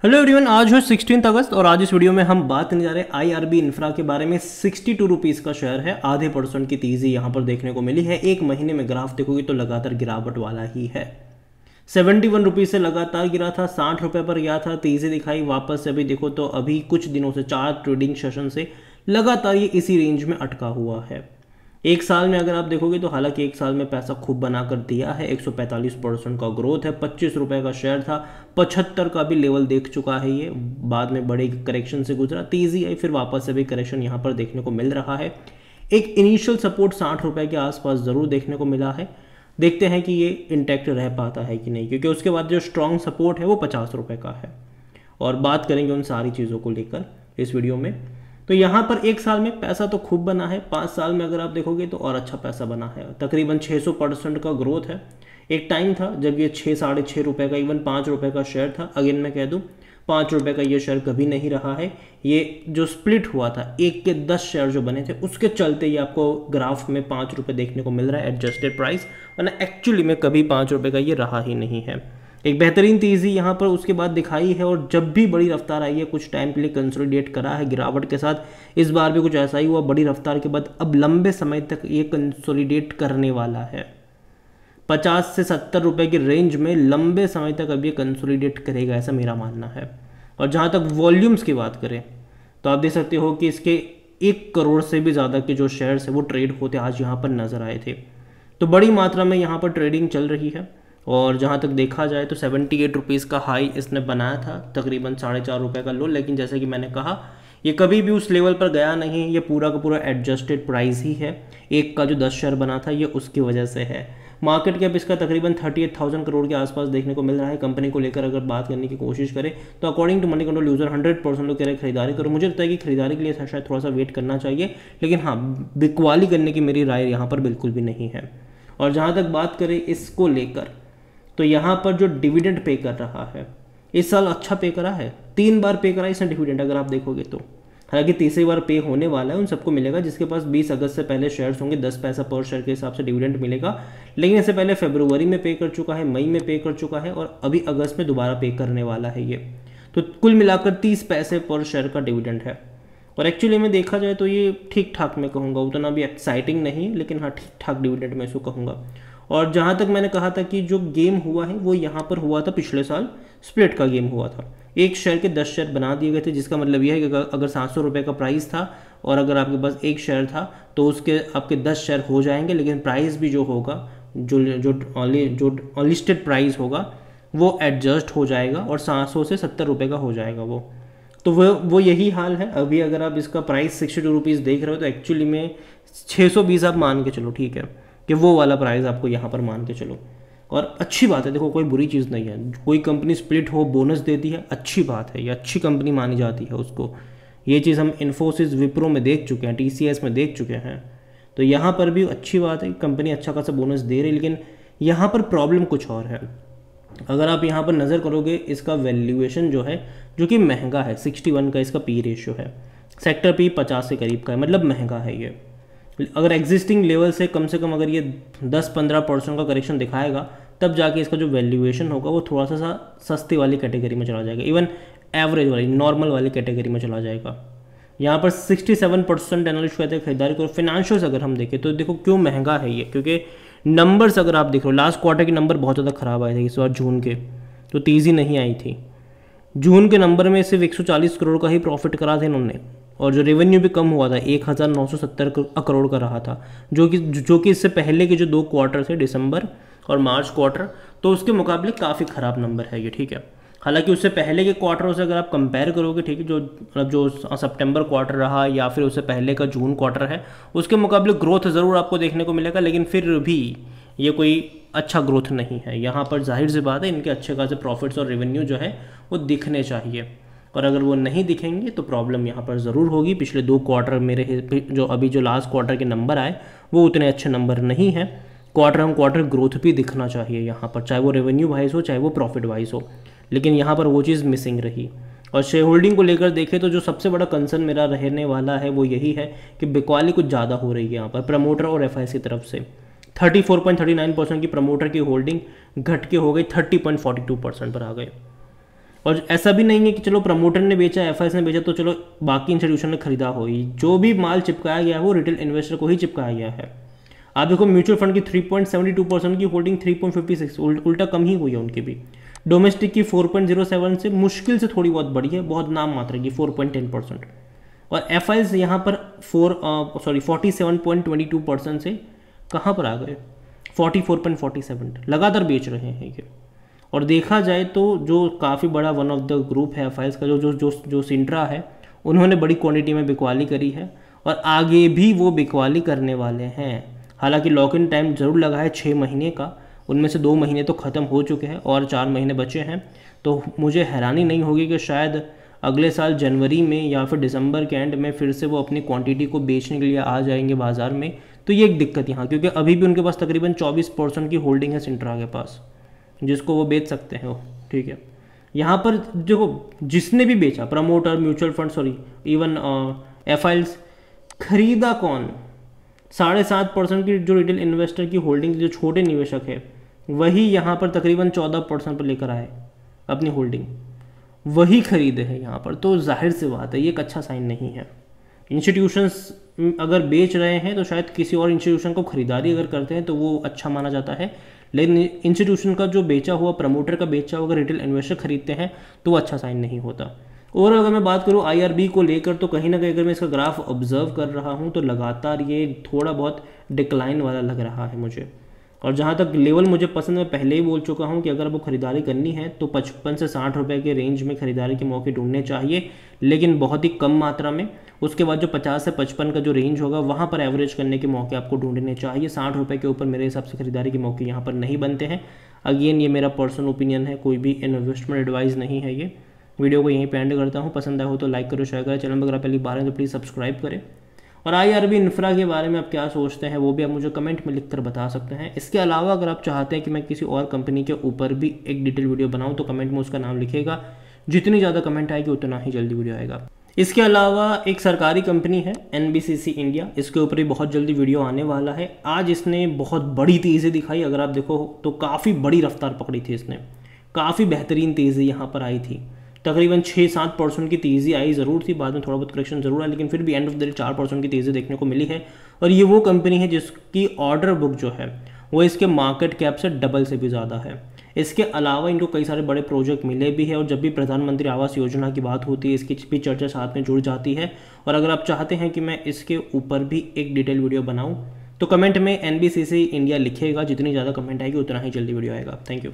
Hello everyone, आज है 16 अगस्त और आज इस वीडियो में हम बात करने जा रहे हैं आईआरबी इंफ्रा के बारे में। 62 रुपीज़ का शेयर है, आधे % की तेज़ी यहाँ पर देखने को मिली है। एक महीने में ग्राफ देखोगे तो लगातार गिरावट वाला ही है। 71 रुपीज़ से लगातार गिरा था, 60 रुपये पर गया था, तेज़ी दिखाई, वापस से अभी देखो तो अभी कुछ दिनों से 4 ट्रेडिंग सेशन से लगातार ये इसी रेंज में अटका हुआ है। एक साल में अगर आप देखोगे तो हालांकि एक साल में पैसा खूब बना कर दिया है। 145% का ग्रोथ है। 25 रुपये का शेयर था, 75 का भी लेवल देख चुका है ये। बाद में बड़े करेक्शन से गुजरा, तेज़ी आई, फिर वापस से भी करेक्शन यहाँ पर देखने को मिल रहा है। एक इनिशियल सपोर्ट 60 रुपये के आसपास ज़रूर देखने को मिला है। देखते हैं कि ये इंटैक्ट रह पाता है कि नहीं, क्योंकि उसके बाद जो स्ट्रॉन्ग सपोर्ट है वो 50 रुपये का है। और बात करेंगे उन सारी चीज़ों को लेकर इस वीडियो में। तो यहाँ पर एक साल में पैसा तो खूब बना है, 5 साल में अगर आप देखोगे तो और अच्छा पैसा बना है। तकरीबन 600% का ग्रोथ है। एक टाइम था जब ये 6 साढ़े 6 रुपये का, इवन 5 रुपये का शेयर था। अगेन मैं कह दूँ 5 रुपये का ये शेयर कभी नहीं रहा है। ये जो स्प्लिट हुआ था, 1 के 10 शेयर जो बने थे, उसके चलते ये आपको ग्राफ में 5 रुपये देखने को मिल रहा है एडजस्टेड प्राइस, वरना एक्चुअली में कभी 5 रुपये का ये रहा ही नहीं है। एक बेहतरीन तेज़ी यहाँ पर उसके बाद दिखाई है, और जब भी बड़ी रफ्तार आई है कुछ टाइम के लिए कंसोलिडेट करा है गिरावट के साथ। इस बार भी कुछ ऐसा ही हुआ, बड़ी रफ्तार के बाद अब लंबे समय तक ये कंसोलिडेट करने वाला है। 50 से 70 रुपये की रेंज में लंबे समय तक अब ये कंसोलिडेट करेगा, ऐसा मेरा मानना है। और जहाँ तक वॉल्यूम्स की बात करें तो आप देख सकते हो कि इसके 1 करोड़ से भी ज़्यादा के जो शेयर्स है वो ट्रेड होते आज यहाँ पर नज़र आए थे। तो बड़ी मात्रा में यहाँ पर ट्रेडिंग चल रही है। और जहाँ तक देखा जाए तो 78 रुपीज़ का हाई इसने बनाया था, तकरीबन 4.5 रुपये का लो। लेकिन जैसे कि मैंने कहा, ये कभी भी उस लेवल पर गया नहीं। ये पूरा का पूरा एडजस्टेड प्राइस ही है। एक का जो 10 शेयर बना था ये उसकी वजह से है। मार्केट कैप इसका तकरीबन 38,000 करोड़ के आसपास देखने को मिल रहा है। कंपनी को लेकर अगर बात करने की कोशिश करें तो according to Moneycontrol user 100% लोग कह रहे हैं खरीदारी करो। मुझे लगता है कि खरीदारी के लिए शायद थोड़ा सा वेट करना चाहिए, लेकिन हाँ, बिकवाली करने की मेरी राय यहाँ पर बिल्कुल भी नहीं है। और जहाँ तक बात करें इसको लेकर तो यहाँ पर जो डिविडेंड पे कर रहा है, इस साल अच्छा पे करा है। 3 बार पे करा इसने डिविडेंड, अगर आप देखोगे तो। हालांकि तीसरी बार पे होने वाला है, उन सबको मिलेगा जिसके पास 20 अगस्त से पहले शेयर्स होंगे। 10 पैसा पर शेयर के हिसाब से डिविडेंड मिलेगा। लेकिन इससे पहले फरवरी में पे कर चुका है, मई में पे कर चुका है, और अभी अगस्त में दोबारा पे करने वाला है ये। तो कुल मिलाकर 30 पैसे पर शेयर का डिविडेंड है। और एक्चुअली में देखा जाए तो ये ठीक ठाक मैं कहूँगा, उतना भी एक्साइटिंग नहीं, लेकिन हाँ ठीक ठाक डिविडेंड मैं इसको कहूँगा। और जहाँ तक मैंने कहा था कि जो गेम हुआ है वो यहाँ पर हुआ था, पिछले साल स्प्लिट का गेम हुआ था। एक शेयर के 10 शेयर बना दिए गए थे, जिसका मतलब यह है कि अगर 700 रुपये का प्राइस था और अगर आपके पास एक शेयर था तो उसके आपके 10 शेयर हो जाएंगे। लेकिन प्राइस भी जो होगा, जो अनलिस्टेड प्राइस होगा वो एडजस्ट हो जाएगा और 700 से 70 रुपये का हो जाएगा वो। तो वो यही हाल है। अभी अगर आप इसका प्राइस 62 रुपीज़ देख रहे हो तो एक्चुअली में 620 आप मान के चलो, ठीक है, कि वो वाला प्राइस आपको यहाँ पर मान के चलो। और अच्छी बात है, देखो कोई बुरी चीज़ नहीं है। कोई कंपनी स्प्लिट हो बोनस देती है, अच्छी बात है, ये अच्छी कंपनी मानी जाती है उसको। ये चीज़ हम इन्फोसिस, विप्रो में देख चुके हैं, TCS में देख चुके हैं। तो यहाँ पर भी अच्छी बात है, कंपनी अच्छा खासा बोनस दे रही है। लेकिन यहाँ पर प्रॉब्लम कुछ और है। अगर आप यहाँ पर नज़र करोगे, इसका वैल्यूएशन जो है, जो कि महंगा है, 61 का इसका पी रेशियो है। सेक्टर पी 50 के करीब का है, मतलब महंगा है ये। अगर एग्जिस्टिंग लेवल से कम अगर ये 10-15% का करेक्शन दिखाएगा, तब जाके इसका जो वैल्यूएशन होगा वो थोड़ा सा सस्ती वाली कैटेगरी में चला जाएगा, इवन एवरेज वाली, नॉर्मल वाली कैटेगरी में चला जाएगा। यहाँ पर 67% एनालिस्ट कहते हैं खरीदारी करो। फिनेंशियल्स अगर हम देखें तो देखो क्यों महंगा है ये, क्योंकि नंबर्स अगर आप देख रहे हो, लास्ट क्वार्टर के नंबर बहुत ज़्यादा ख़राब आए थे इस बार जून के, तो तेज़ी नहीं आई थी। जून के नंबर में सिर्फ 140 करोड़ का ही प्रॉफिट करा था इन्होंने, और जो रेवेन्यू भी कम हुआ था, 1970 करोड़ का रहा था, जो कि इससे पहले के जो 2 क्वार्टर थे, दिसंबर और मार्च क्वार्टर, तो उसके मुकाबले काफ़ी ख़राब नंबर है ये, ठीक है। हालांकि उससे पहले के क्वार्टरों से अगर आप कंपेयर करोगे, ठीक है, जो सितंबर क्वार्टर रहा या फिर उससे पहले का जून क्वार्टर है, उसके मुकाबले ग्रोथ ज़रूर आपको देखने को मिलेगा। लेकिन फिर भी ये कोई अच्छा ग्रोथ नहीं है। यहाँ पर जाहिर सी बात है, इनके अच्छे खासे प्रॉफिट्स और रेवेन्यू जो है वो दिखने चाहिए, और अगर वो नहीं दिखेंगे तो प्रॉब्लम यहाँ पर ज़रूर होगी। पिछले 2 क्वार्टर जो लास्ट क्वार्टर के नंबर आए वो उतने अच्छे नंबर नहीं हैं। क्वार्टर ऑन क्वार्टर ग्रोथ भी दिखना चाहिए यहाँ पर, चाहे वो रेवेन्यू वाइज हो चाहे वो प्रॉफिट वाइज हो, लेकिन यहाँ पर वो चीज़ मिसिंग रही। और शेयर होल्डिंग को लेकर देखें तो जो सबसे बड़ा कंसर्न मेरा रहने वाला है वो यही है कि बिकवाली कुछ ज़्यादा हो रही है यहाँ पर प्रमोटर और FIC तरफ से। 34.39% की प्रमोटर की होल्डिंग घट के हो गई 30.42% पर आ गए। और ऐसा भी नहीं है कि चलो प्रमोटर ने बेचा, एफआईएस ने बेचा तो चलो बाकी इंस्टीट्यूशन ने खरीदा हो ही। जो भी माल चिपकाया गया है वो रिटेल इन्वेस्टर को ही चिपकाया गया है। आप देखो म्यूचुअल फंड की 3.72% की होल्डिंग 3.56 उल्टा कम ही हुई है उनकी भी। डोमेस्टिक की 4.07 से मुश्किल से थोड़ी बहुत बढ़ी है, बहुत नाम मात्र की 4.10%। और एफआईएस यहाँ पर 47.22% से कहाँ पर आ गए, 44.47 लगातार बेच रहे हैं ये। और देखा जाए तो जो काफ़ी बड़ा वन ऑफ द ग्रुप है एफआईएस का, जो सिंट्रा है, उन्होंने बड़ी क्वांटिटी में बिकवाली करी है और आगे भी वो बिकवाली करने वाले हैं। हालांकि लॉक इन टाइम जरूर लगा है 6 महीने का, उनमें से 2 महीने तो ख़त्म हो चुके हैं और 4 महीने बचे हैं। तो मुझे हैरानी नहीं होगी कि शायद अगले साल जनवरी में या फिर दिसंबर के एंड में फिर से वो अपनी क्वांटिटी को बेचने के लिए आ जाएंगे बाज़ार में। तो ये एक दिक्कत यहाँ, क्योंकि अभी भी उनके पास तकरीबन 24% की होल्डिंग है सिंट्रा के पास, जिसको वो बेच सकते हैं वो। ठीक है, यहाँ पर देखो जिसने भी बेचा, promoter, mutual fund, even FIS, खरीदा कौन? 7.5% की जो रिटेल इन्वेस्टर की होल्डिंग, जो छोटे निवेशक है, वही यहाँ पर तकरीबन 14% पर लेकर आए अपनी होल्डिंग, वही खरीदे हैं यहाँ पर। तो जाहिर सी बात है ये एक अच्छा साइन नहीं है। इंस्टीट्यूशंस अगर बेच रहे हैं तो शायद किसी और इंस्टीट्यूशन को खरीदारी अगर करते हैं तो वो अच्छा माना जाता है, लेकिन इंस्टीट्यूशन का जो बेचा हुआ, प्रमोटर का बेचा हुआ अगर रिटेल इन्वेस्टर खरीदते हैं तो वो अच्छा साइन नहीं होता। और अगर मैं बात करूँ आईआरबी को लेकर, तो कहीं ना कहीं अगर मैं इसका ग्राफ ऑब्जर्व कर रहा हूँ तो लगातार ये थोड़ा बहुत डिक्लाइन वाला लग रहा है मुझे। और जहाँ तक लेवल मुझे पसंद, मैं पहले ही बोल चुका हूँ कि अगर आपको खरीदारी करनी है तो 55 से 60 रुपये के रेंज में खरीदारी के मौके ढूंढने चाहिए, लेकिन बहुत ही कम मात्रा में। उसके बाद जो 50 से 55 का जो रेंज होगा वहाँ पर एवरेज करने के मौके आपको ढूंढने चाहिए। 60 रुपये के ऊपर मेरे हिसाब से खरीदारी के मौके यहाँ पर नहीं बनते हैं। अगेन ये मेरा पर्सनल ओपिनियन है, कोई भी इन्वेस्टमेंट एडवाइस नहीं है ये। वीडियो को यहीं पे एंड करता हूँ। पसंद आया हो तो लाइक करो, शेयर करें। चैनल पर अगर पहली बार है तो प्लीज़ सब्सक्राइब करें। और आईआरबी इंफ्रा के बारे में आप क्या सोचते हैं वो भी आप मुझे कमेंट में लिखकर बता सकते हैं। इसके अलावा अगर आप चाहते हैं कि मैं किसी और कंपनी के ऊपर भी एक डिटेल वीडियो बनाऊं तो कमेंट में उसका नाम लिखेगा। जितनी ज़्यादा कमेंट आएगी उतना ही जल्दी वीडियो आएगा। इसके अलावा एक सरकारी कंपनी है एनबीसीसी इंडिया, इसके ऊपर भी बहुत जल्दी वीडियो आने वाला है। आज इसने बहुत बड़ी तेज़ी दिखाई, अगर आप देखो तो काफ़ी बड़ी रफ्तार पकड़ी थी इसने, काफ़ी बेहतरीन तेज़ी यहाँ पर आई थी। तकरीबन 6-7% की तेज़ी आई ज़रूर थी, बाद में थोड़ा बहुत करेक्शन ज़रूर आया, लेकिन फिर भी एंड ऑफ द डे 4% की तेज़ी देखने को मिली है। और ये वो कंपनी है जिसकी ऑर्डर बुक जो है वो इसके मार्केट कैप से डबल से भी ज़्यादा है। इसके अलावा इनको कई सारे बड़े प्रोजेक्ट मिले भी है, और जब भी प्रधानमंत्री आवास योजना की बात होती है इसकी भी चर्चा साथ में जुड़ जाती है। और अगर आप चाहते हैं कि मैं इसके ऊपर भी एक डिटेल वीडियो बनाऊँ तो कमेंट में एनबीसीसी इंडिया लिखेगा। जितनी ज़्यादा कमेंट आएगी उतना ही जल्दी वीडियो आएगा। Thank you.